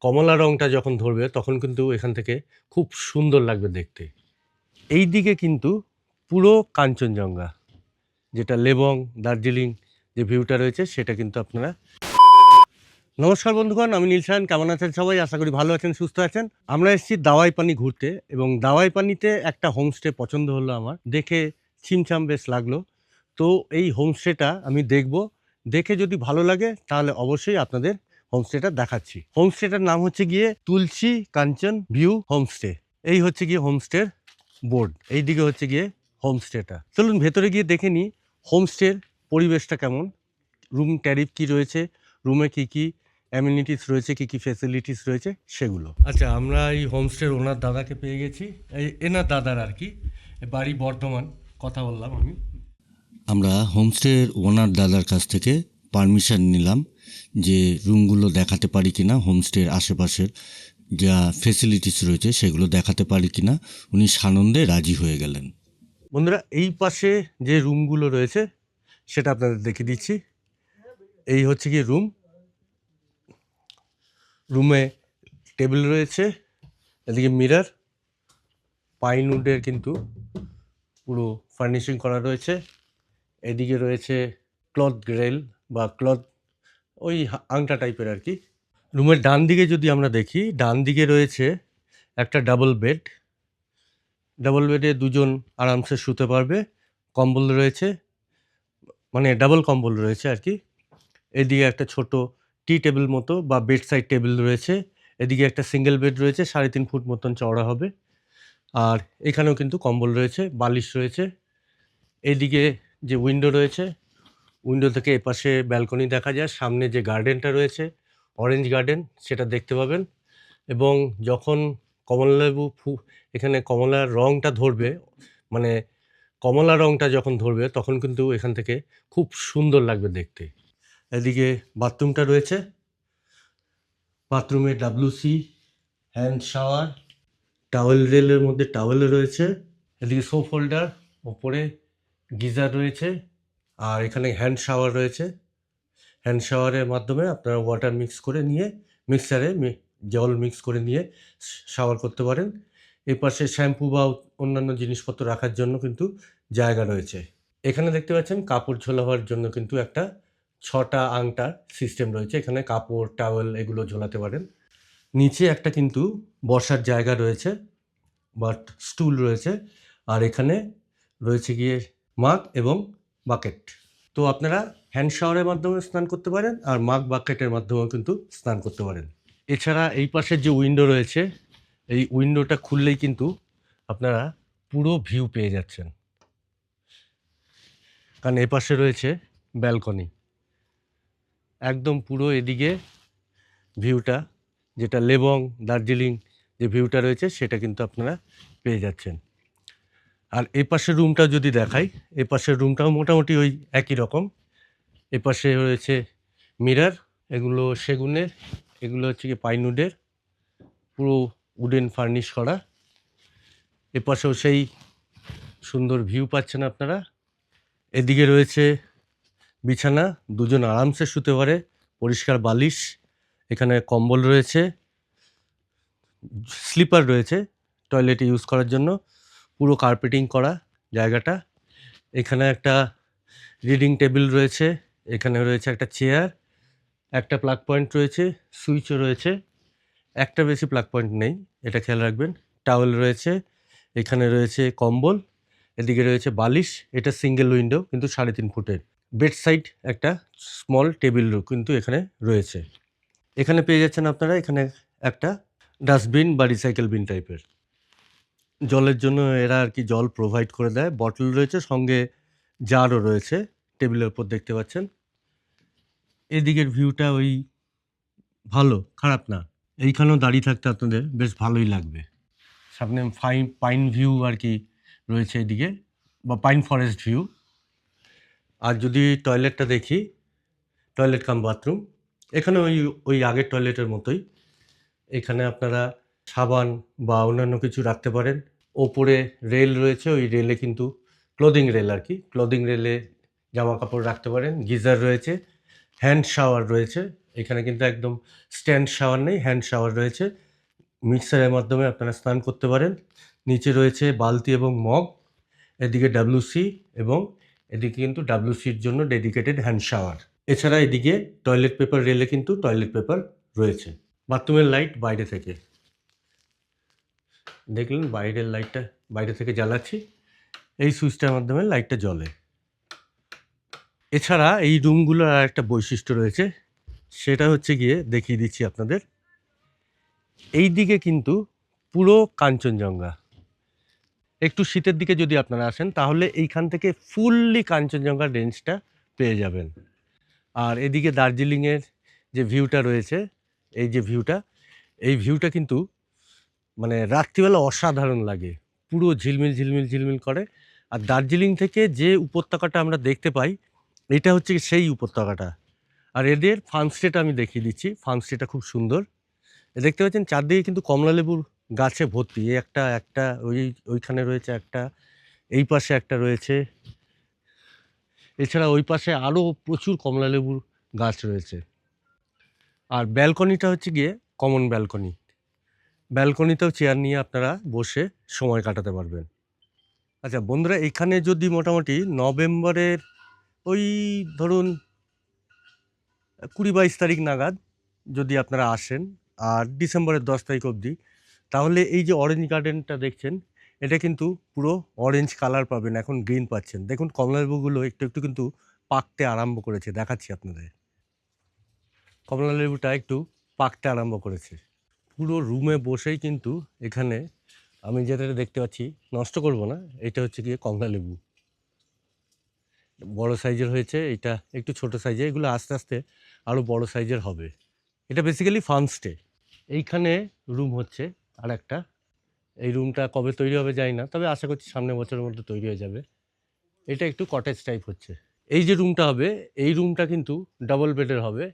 কমলা রংটা যখন ধরবে তখন কিন্তু এখান থেকে খুব সুন্দর লাগবে দেখতে। এই দিকে কিন্তু পুরো কাঞ্চনজঙ্ঘা, যেটা লেবং, দার্জিলিং যে ভিউটা রয়েছে সেটা কিন্তু আপনারা। নমস্কার বন্ধুগণ, আমি নীলসান। কেমন আছেন সবাই? আশা করি ভালো আছেন, সুস্থ আছেন। আমরা এসেছি দাওয়াই পানি ঘুরতে, এবং দাওয়াই পানিতে একটা হোমস্টে পছন্দ হলো আমার, দেখে ছিমছাম বেশ লাগলো। তো এই হোমস্টেটা আমি দেখব, দেখে যদি ভালো লাগে তাহলে অবশ্যই আপনাদের হোমস্টেটা দেখাচ্ছি। হোমস্টেটার নাম হচ্ছে গিয়ে তুলসী কাঞ্চন ভিউ হোমস্টে। এই হচ্ছে গিয়ে হোমস্টের বোর্ড, এই দিকে হচ্ছে গিয়ে হোমস্টেটা। চলুন ভেতরে গিয়ে দেখে নিই হোমস্টের পরিবেশটা কেমন, রুম ট্যারিফ কি রয়েছে, রুমে কি কি অ্যামিনিটিস রয়েছে, কি কি ফেসিলিটিস রয়েছে সেগুলো। আচ্ছা, আমরা এই হোমস্টের ওনার দাদাকে পেয়ে গেছি। এনার দাদার আর কি বাড়ি বর্ধমান, কথা বললাম আমি। আমরা হোমস্টের ওনার দাদার কাছ থেকে পারমিশন নিলাম যে রুমগুলো দেখাতে পারি কিনা, হোমস্টের আশেপাশের যা ফেসিলিটিস রয়েছে সেগুলো দেখাতে পারি কিনা। উনি সানন্দে রাজি হয়ে গেলেন। বন্ধুরা, এই পাশে যে রুমগুলো রয়েছে সেটা আপনাদের দেখিয়ে দিচ্ছি। এই হচ্ছে কি রুম, রুমে টেবিল রয়েছে, এদিকে মিরর, পাইন উডের কিন্তু পুরো ফার্নিশিং করা রয়েছে। এদিকে রয়েছে ক্লথ গ্রেল বা ক্লথ, ওই আংটা টাইপের আর কি। রুমের ডান দিকে যদি আমরা দেখি, ডান দিকে রয়েছে একটা ডাবল বেড। ডাবল বেডে দুজন আরামসে শুতে পারবে। কম্বল রয়েছে, মানে ডাবল কম্বল রয়েছে আর কি। এদিকে একটা ছোট টি টেবিল মতো বা বেড সাইড টেবিল রয়েছে। এদিকে একটা সিঙ্গেল বেড রয়েছে, 3.5 ফুট মতন চওড়া হবে। আর এখানেও কিন্তু কম্বল রয়েছে, বালিশ রয়েছে। এদিকে যে উইন্ডো রয়েছে, উইন্ডো থেকে এপাশে ব্যালকনি দেখা যায়। সামনে যে গার্ডেনটা রয়েছে, অরেঞ্জ গার্ডেন, সেটা দেখতে পাবেন। এবং যখন কমলালেবু এখানে কমলার রঙটা ধরবে, মানে কমলা রঙটা যখন ধরবে তখন কিন্তু এখান থেকে খুব সুন্দর লাগবে দেখতে। এদিকে বাথরুমটা রয়েছে, বাথরুমে WC, হ্যান্ড শাওয়ার, টাওয়েল রেলের মধ্যে টাওয়েল রয়েছে। এদিকে সোপ হোল্ডার, ওপরে গিজার রয়েছে, আর এখানে হ্যান্ড শাওয়ার রয়েছে। হ্যান্ড শাওয়ারের মাধ্যমে আপনারা ওয়াটার মিক্স করে নিয়ে, মিক্সারে জল মিক্স করে নিয়ে শাওয়ার করতে পারেন। এই পাশে শ্যাম্পু বা অন্যান্য জিনিসপত্র রাখার জন্য কিন্তু জায়গা রয়েছে। এখানে দেখতে পাচ্ছেন কাপড় ঝোলাবার জন্য কিন্তু একটা 6টা আংটার সিস্টেম রয়েছে। এখানে কাপড়, টাওয়েল এগুলো ঝোলাতে পারেন। নিচে একটা কিন্তু বসার জায়গা রয়েছে, বাট স্টুল রয়েছে। আর এখানে রয়েছে গিয়ে মাগ এবং বাকেট। তো আপনারা হ্যান্ড শাওয়ারের মাধ্যমে স্নান করতে পারেন, আর মাগ বাকেটের মাধ্যমেও কিন্তু স্নান করতে পারেন। এছাড়া এই পাশের যে উইন্ডো রয়েছে, এই উইন্ডোটা খুললেই কিন্তু আপনারা পুরো ভিউ পেয়ে যাচ্ছেন, কারণ এ পাশে রয়েছে ব্যালকনি। একদম পুরো এদিকে ভিউটা, যেটা লেবং, দার্জিলিং যে ভিউটা রয়েছে সেটা কিন্তু আপনারা পেয়ে যাচ্ছেন। আর এ পাশের রুমটা যদি দেখাই, এ পাশের রুমটাও মোটামুটি ওই একই রকম। এ পাশে রয়েছে মিরর, এগুলো সেগুনের, এগুলো হচ্ছে কি পাইন উডের, পুরো উডেন ফার্নিশ করা। এ পাশেও সেই সুন্দর ভিউ পাচ্ছেন আপনারা। এদিকে রয়েছে বিছানা, দুজন আরামসে শুতে পারে, পরিষ্কার বালিশ, এখানে কম্বল রয়েছে, স্লিপার রয়েছে টয়লেটে ইউজ করার জন্য, পুরো কার্পেটিং করা জায়গাটা। এখানে একটা রিডিং টেবিল রয়েছে, এখানে রয়েছে একটা চেয়ার, একটা প্লাগ পয়েন্ট রয়েছে, সুইচও রয়েছে। একটা বেশি প্লাগ পয়েন্ট নেই, এটা খেয়াল রাখবেন। টাওয়েল রয়েছে, এখানে রয়েছে কম্বল, এদিকে রয়েছে বালিশ। এটা সিঙ্গেল উইন্ডো কিন্তু 3.5 ফুটের। বেড সাইড একটা স্মল টেবিল কিন্তু এখানে রয়েছে। এখানে পেয়ে যাচ্ছেন আপনারা এখানে একটা ডাস্টবিন বা রিসাইকেল বিন টাইপের। জলের জন্য এরা আর কি জল প্রোভাইড করে দেয়। বটল রয়েছে, সঙ্গে জারও রয়েছে টেবিলের উপর, দেখতে পাচ্ছেন। এদিকের ভিউটা ওই ভালো, খারাপ না। এইখানেও দাঁড়িয়ে থাকতে আপনাদের বেশ ভালোই লাগবে। সামনে পাইন ভিউ আর কি রয়েছে এদিকে, বা পাইন ফরেস্ট ভিউ। আর যদি টয়লেটটা দেখি, টয়লেট কাম বাথরুম, এখানে ওই আগের টয়লেটের মতোই। এখানে আপনারা সাবান বা অন্যান্য কিছু রাখতে পারেন। ওপরে রেল রয়েছে, ওই রেলে কিন্তু ক্লোদিং রেল আর কি, ক্লোদিং রেলে জামা কাপড় রাখতে পারেন। গিজার রয়েছে, হ্যান্ড শাওয়ার রয়েছে, এখানে কিন্তু একদম স্ট্যান্ড শাওয়ার নেই, হ্যান্ড শাওয়ার রয়েছে। মিক্সারের মাধ্যমে আপনারা স্নান করতে পারেন। নিচে রয়েছে বালতি এবং মগ, এদিকে WC এবং এদিকে কিন্তু WCর জন্য ডেডিকেটেড হ্যান্ড শাওয়ার। এছাড়া এদিকে টয়লেট পেপার রেলে কিন্তু টয়লেট পেপার রয়েছে। বাথরুমের লাইট বাইরে থেকে দেখলেন, বাইরের লাইটটা বাইরে থেকে জ্বালাচ্ছি, এই সুইচটার মাধ্যমে লাইটটা জ্বলে। এছাড়া এই রুমগুলোর আর একটা বৈশিষ্ট্য রয়েছে, সেটা হচ্ছে গিয়ে দেখিয়ে দিচ্ছি আপনাদের। এই দিকে কিন্তু পুরো কাঞ্চনজঙ্ঘা। একটু শীতের দিকে যদি আপনারা আসেন তাহলে এইখান থেকে ফুললি কাঞ্চনজঙ্ঘার রেঞ্জটা পেয়ে যাবেন। আর এদিকে দার্জিলিংয়ের যে ভিউটা রয়েছে, এই যে ভিউটা, এই ভিউটা কিন্তু মানে রাত্রিবেলা অসাধারণ লাগে, পুরো ঝিলমিল ঝিলমিল ঝিলমিল করে। আর দার্জিলিং থেকে যে উপত্যকাটা আমরা দেখতে পাই, এটা হচ্ছে সেই উপত্যকাটা। আর এদের ফার্মস্টেটা আমি দেখিয়ে দিচ্ছি, ফার্মস্টেটা খুব সুন্দর। দেখতে পাচ্ছেন চারদিকে কিন্তু কমলালেবুর গাছে ভর্তি। এই একটা ওইখানে রয়েছে একটা, এই পাশে একটা রয়েছে, এছাড়া ওই পাশে আরও প্রচুর কমলালেবুর গাছ রয়েছে। আর ব্যালকনিটা হচ্ছে গিয়ে কমন ব্যালকনি, ব্যালকনিতেও চেয়ার নিয়ে আপনারা বসে সময় কাটাতে পারবেন। আচ্ছা বন্ধুরা, এখানে যদি মোটামুটি নভেম্বরের ওই ধরুন 20-22 তারিখ নাগাদ যদি আপনারা আসেন, আর ডিসেম্বরের 10 তারিখ অবধি, তাহলে এই যে অরেঞ্জ গার্ডেনটা দেখছেন, এটা কিন্তু পুরো অরেঞ্জ কালার পাবেন, এখন গ্রিন পাচ্ছেন। দেখুন কমলালেবুগুলো একটু একটু কিন্তু পাকতে আরম্ভ করেছে, দেখাচ্ছি আপনাদের। কমলালেবুটা একটু পাকতে আরম্ভ করেছে। পুরো রুমে বসেই কিন্তু এখানে আমি যেটা দেখতে পাচ্ছি, নষ্ট করব না, এটা হচ্ছে গিয়ে কমলালেবু। বড় সাইজের হয়েছে, এটা একটু ছোট সাইজের, এগুলো আস্তে আস্তে আরও বড় সাইজের হবে। এটা বেসিক্যালি ফার্মস্টে। এইখানে রুম হচ্ছে আর একটা, এই রুমটা কবে তৈরি হবে জানি না, তবে আশা করছি সামনের বছরের মধ্যে তৈরি হয়ে যাবে। এটা একটু কটেজ টাইপ হচ্ছে। এই যে রুমটা হবে, এই রুমটা কিন্তু ডাবল বেডের হবে।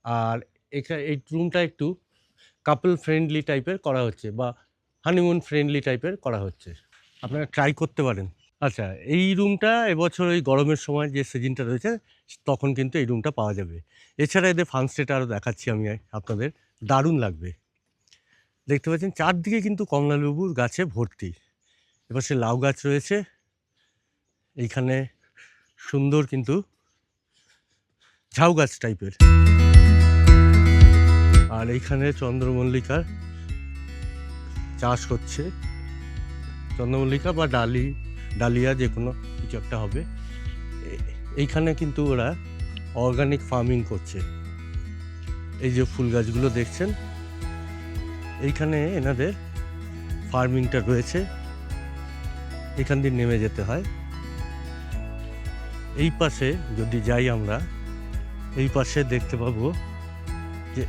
আর এই রুমটা একটু কাপল ফ্রেন্ডলি টাইপের করা হচ্ছে, বা হানিমুন ফ্রেন্ডলি টাইপের করা হচ্ছে। আপনারা ট্রাই করতে পারেন। আচ্ছা, এই রুমটা এবছর ওই গরমের সময় যে সিজনটা রয়েছে তখন কিন্তু এই রুমটা পাওয়া যাবে। এছাড়া এদের ফার্মস্টেটা আরও দেখাচ্ছি আমি আপনাদের, দারুণ লাগবে। দেখতে পাচ্ছেন চারদিকে কিন্তু কমলালেবুর গাছে ভর্তি। এবার সে লাউ গাছ রয়েছে, এইখানে সুন্দর কিন্তু ঝাউ গাছ টাইপের। আর এইখানে চন্দ্রমল্লিকার চাষ হচ্ছে, চন্দ্রমল্লিকা বা ডালিয়া যে কোনো কিছু একটা হবে। এইখানে কিন্তু ওরা অর্গানিক ফার্মিং করছে। এই যে ফুল গাছগুলো দেখছেন, এইখানে এনাদের ফার্মিংটা রয়েছে। এখান দিয়ে নেমে যেতে হয়। এই পাশে যদি যাই আমরা, এই পাশে দেখতে পাবো যে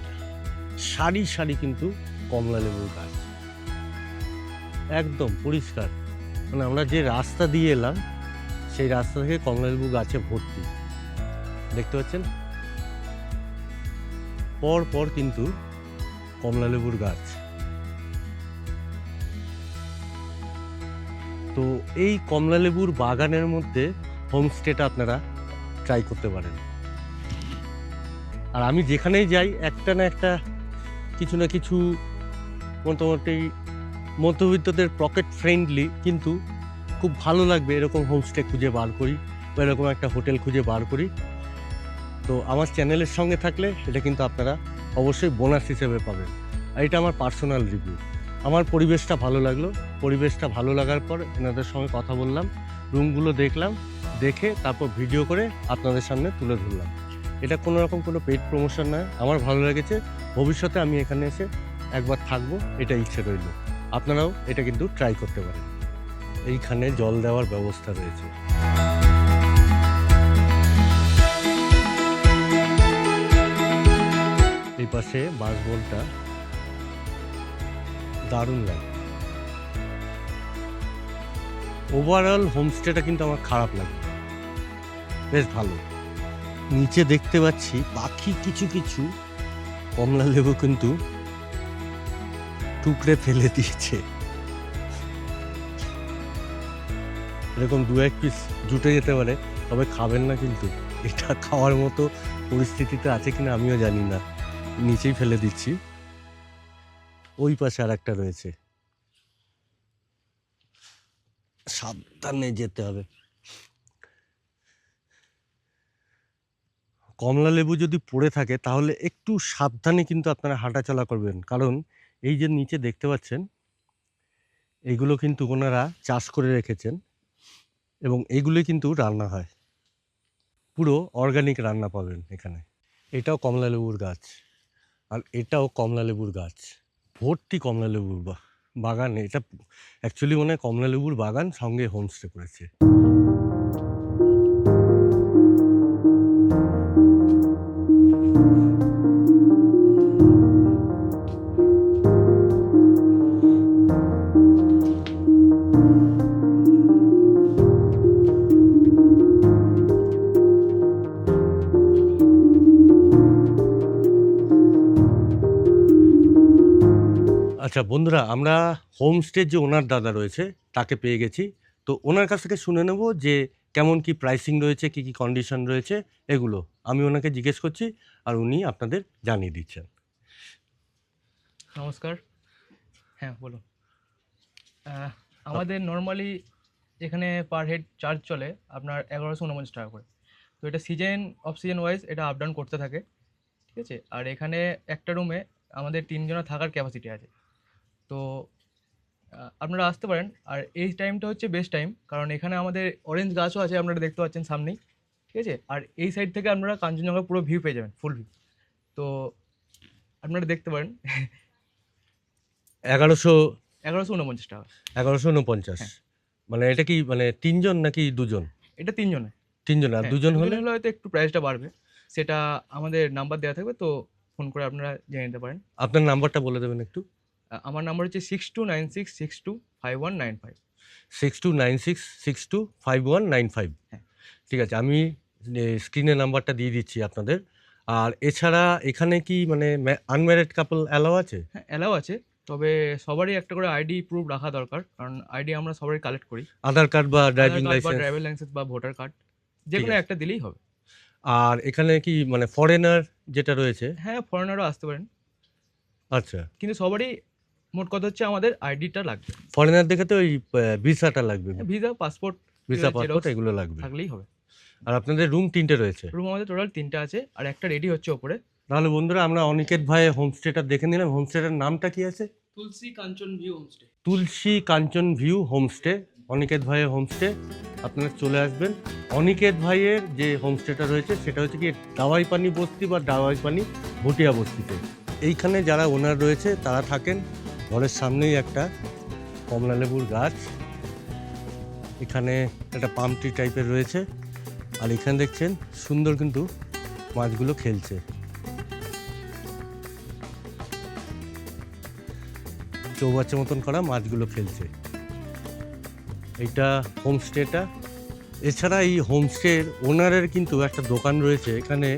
সারি সারি কিন্তু কমলালেবুর গাছ, একদম পরিষ্কার। মানে আমরা যে রাস্তা দিয়ে এলাম সেই রাস্তা থেকে কমলালেবু গাছে ভর্তি, দেখতে পাচ্ছেন পর পর কিন্তু কমলালেবুর গাছ। তো এই কমলালেবুর বাগানের মধ্যে হোমস্টেটা আপনারা ট্রাই করতে পারেন। আর আমি যেখানেই যাই একটা না একটা কিছু না কিছু মোটামুটি মধ্যবিত্তদের পকেট ফ্রেন্ডলি কিন্তু খুব ভালো লাগবে এরকম হোমস্টে খুঁজে বার করি, বা এরকম একটা হোটেল খুঁজে বার করি। তো আমার চ্যানেলের সঙ্গে থাকলে এটা কিন্তু আপনারা অবশ্যই বোনাস হিসেবে পাবেন। আর এটা আমার পার্সোনাল রিভিউ। আমার পরিবেশটা ভালো লাগলো, পরিবেশটা ভালো লাগার পর এনাদের সঙ্গে কথা বললাম, রুমগুলো দেখলাম, দেখে তারপর ভিডিও করে আপনাদের সামনে তুলে ধরলাম। এটা কোনো রকম কোনো পেইড প্রমোশন নয়, আমার ভালো লেগেছে। ভবিষ্যতে আমি এখানে এসে একবার থাকবো, এটা ইচ্ছে রইল। আপনারাও এটা কিন্তু ট্রাই করতে পারেন। এইখানে জল দেওয়ার ব্যবস্থা রয়েছে। এই পাশে বাঁশবনটা দারুণ লাগে। ওভারঅল হোমস্টেটা কিন্তু আমার খারাপ লাগে, বেশ ভালো। নিচে দেখতে পাচ্ছি পাখি কিছু কিছু কমলালেবু কিন্তু টুকরে ফেলে দিয়েছে, এরকম 2-1 পিস জুটে যেতে পারে, তবে খাবেন না কিন্তু, এটা খাওয়ার মতো পরিস্থিতিতে আছে কিনা আমিও জানি না, নিচেই ফেলে দিচ্ছি। ওই পাশে আর একটা রয়েছে, সাবধানে যেতে হবে। কমলা লেবু যদি পড়ে থাকে তাহলে একটু সাবধানে কিন্তু আপনারা হাঁটাচলা করবেন, কারণ এই যে নিচে দেখতে পাচ্ছেন এইগুলো কিন্তু ওনারা চাষ করে রেখেছেন এবং এইগুলোই কিন্তু রান্না হয়, পুরো অর্গানিক রান্না পাবেন এখানে। এটাও কমলা লেবুর গাছ, আর এটাও কমলা লেবুর গাছ, ভর্তি কমলা লেবুর বাগান। এটা অ্যাকচুয়ালি মনে হয় কমলা লেবুর বাগান সঙ্গে হোমস্টে করেছে। আচ্ছা বন্ধুরা, আমরা হোমস্টের যে ওনার দাদা রয়েছে তাকে পেয়ে গেছি। তো ওনার কাছ থেকে শুনে নেব যে কেমন কি প্রাইসিং রয়েছে, কি কি কন্ডিশন রয়েছে, এগুলো আমি ওনাকে জিজ্ঞেস করছি আর উনি আপনাদের জানিয়ে দিচ্ছেন। নমস্কার। হ্যাঁ বলুন। আমাদের নর্মালি এখানে পার হেড চার্জ চলে আপনার 1149 টাকা করে। তো এটা অফ সিজন ওয়াইজ এটা আপ ডাউন করতে থাকে, ঠিক আছে। আর এখানে একটা রুমে আমাদের 3 জনের থাকার ক্যাপাসিটি আছে। তো আপনারা আসতে পারেন। আর এই টাইমটা হচ্ছে বেস্ট টাইম, কারণ এখানে আমাদের অরেঞ্জ গাছও আছে, আপনারা দেখতে পাচ্ছেন সামনেই, ঠিক আছে। আর এই সাইড থেকে আপনারা কাঞ্চনজঙ্ঘা পুরো ভিউ পেয়ে যাবেন, ফুল ভিউ। তো আপনারা দেখতে পারেন। 1149 টাকা। 1149। হ্যাঁ। মানে এটা কি মানে 3 জন নাকি 2 জন? এটা 3 জনের। 3 জন, আর 2 জন হলে হয়তো একটু প্রাইসটা বাড়বে, সেটা আমাদের নাম্বার দেওয়া থাকবে, তো ফোন করে আপনারা জেনে নিতে পারেন। আপনার নাম্বারটা বলে দেবেন একটু। আমার নাম্বার হচ্ছে 6296625195। 6296625195। হ্যাঁ। ঠিক আছে, আমি স্ক্রিনে নাম্বারটা দিয়ে দিচ্ছি আপনাদের। আর এছাড়া এখানে কি মানে আনম্যারিড কাপল অ্যালাউ আছে? হ্যাঁ, অ্যালাউ আছে, তবে সবারই একটা করে আইডি প্রুফ রাখা দরকার, কারণ আইডি আমরা সবারই কালেক্ট করি। আধার কার্ড বা ড্রাইভিং বা লাইসেন্স? ড্রাইভিং লাইসেন্স বা ভোটার কার্ড, যে কোনো একটা দিলেই হবে। আর এখানে কি মানে ফরেনার যেটা রয়েছে? হ্যাঁ, ফরেনারও আসতে পারেন। আচ্ছা, কিন্তু সবারই মোট কথা হচ্ছে আমাদের আইডিটা লাগবে। ফরেনার দেখে তো ওই ভিসাটা লাগবে, ভিসা, পাসপোর্ট, ভিসা পাসপোর্ট এগুলো লাগবে থাকলেই হবে। আর আপনাদের রুম 3টে রয়েছে? রুম আমাদের টোটাল 3টা আছে, আর একটা রেডি হচ্ছে ওপরে। তাহলে বন্ধুরা আমরা অনিকেত ভাই হোমস্টেটা দেখে নিলাম। হোমস্টেটার নামটা কি আছে? তুলসী কাঞ্চন ভিউ হোমস্টে। তুলসী কাঞ্চন ভিউ হোমস্টে, অনিকেত ভাইয়ের হোমস্টে। আপনারা চলে আসবেন। অনিকেত ভাইয়ের যে হোমস্টেটা রয়েছে সেটা হচ্ছে কি দাওয়াইপানি বস্তি বা দাওয়াইপানি ভুটিয়া বস্তিতে। এইখানে যারা ওনার রয়েছে তারা থাকেন। ঘরের সামনেই একটা কমলা লেবুর গাছ, এখানে একটা পাম ট্রি টাইপের রয়েছে, আর এখানে দেখছেন সুন্দর কিন্তু মাছগুলো খেলছে। চৌবাচ্চা মতন করা মাছগুলো খেলছে। এইটা হোমস্টেটা। এছাড়া এই হোমস্টের ওনারের কিন্তু একটা দোকান রয়েছে, এখানে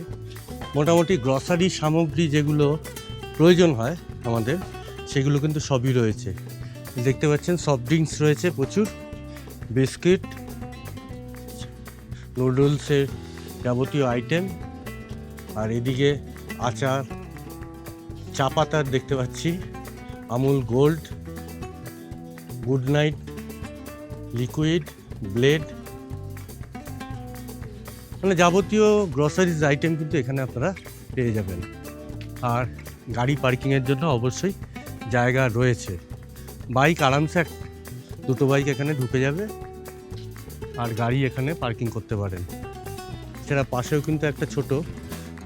মোটামুটি গ্রসারি সামগ্রী যেগুলো প্রয়োজন হয় আমাদের সেগুলো কিন্তু সবই রয়েছে। দেখতে পাচ্ছেন সফট ড্রিঙ্কস রয়েছে প্রচুর, বিস্কিট, নুডলসের যাবতীয় আইটেম, আর এদিকে আচার, চা পাতার দেখতে পাচ্ছি, Amul gold, good night, liquid, blade, মানে যাবতীয় গ্রসারিজ আইটেম কিন্তু এখানে আপনারা পেয়ে যাবেন। আর গাড়ি পার্কিংয়ের জন্য অবশ্যই জায়গা রয়েছে। বাইক আরামসে 2টো বাইক এখানে ঢুকে যাবে, আর গাড়ি এখানে পার্কিং করতে পারেন। সেটা পাশেও কিন্তু একটা ছোট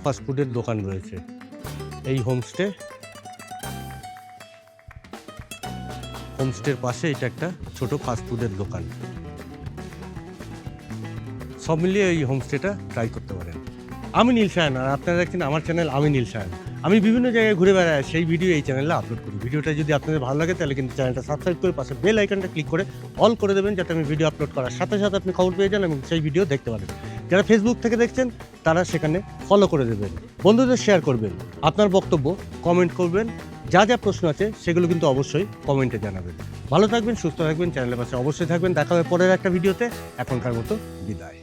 ফাস্টফুডের দোকান রয়েছে। এই হোমস্টের পাশে এটা একটা ছোট ফাস্টফুডের দোকান। সব মিলিয়ে এই হোমস্টেটা ট্রাই করতে পারেন। আমি নীল সায়ন, আর আপনারা দেখছেন আমার চ্যানেল আমি নীল সায়ন। আমি বিভিন্ন জায়গায় ঘুরে বেড়াই, সেই ভিডিও এই চ্যানেলে আপলোড করি। ভিডিওটা যদি আপনাদের ভালো লাগে তাহলে কিন্তু চ্যানেলটা সাবস্ক্রাইব করে পাশে বেল আইকনটা ক্লিক করে অল করে দেবেন, যাতে আমি ভিডিও আপলোড করার সাথে সাথে আপনি খবর পেয়ে যান এবং সেই ভিডিও দেখতে পারেন। যারা ফেসবুক থেকে দেখছেন তারা সেখানে ফলো করে দেবেন, বন্ধুদের শেয়ার করবেন, আপনার বক্তব্য কমেন্ট করবেন, যা যা প্রশ্ন আছে সেগুলো কিন্তু অবশ্যই কমেন্টে জানাবেন। ভালো থাকবেন, সুস্থ থাকবেন, চ্যানেলের পাশে অবশ্যই থাকবেন। দেখা হবে পরের একটা ভিডিওতে। এখনকার মতো বিদায়।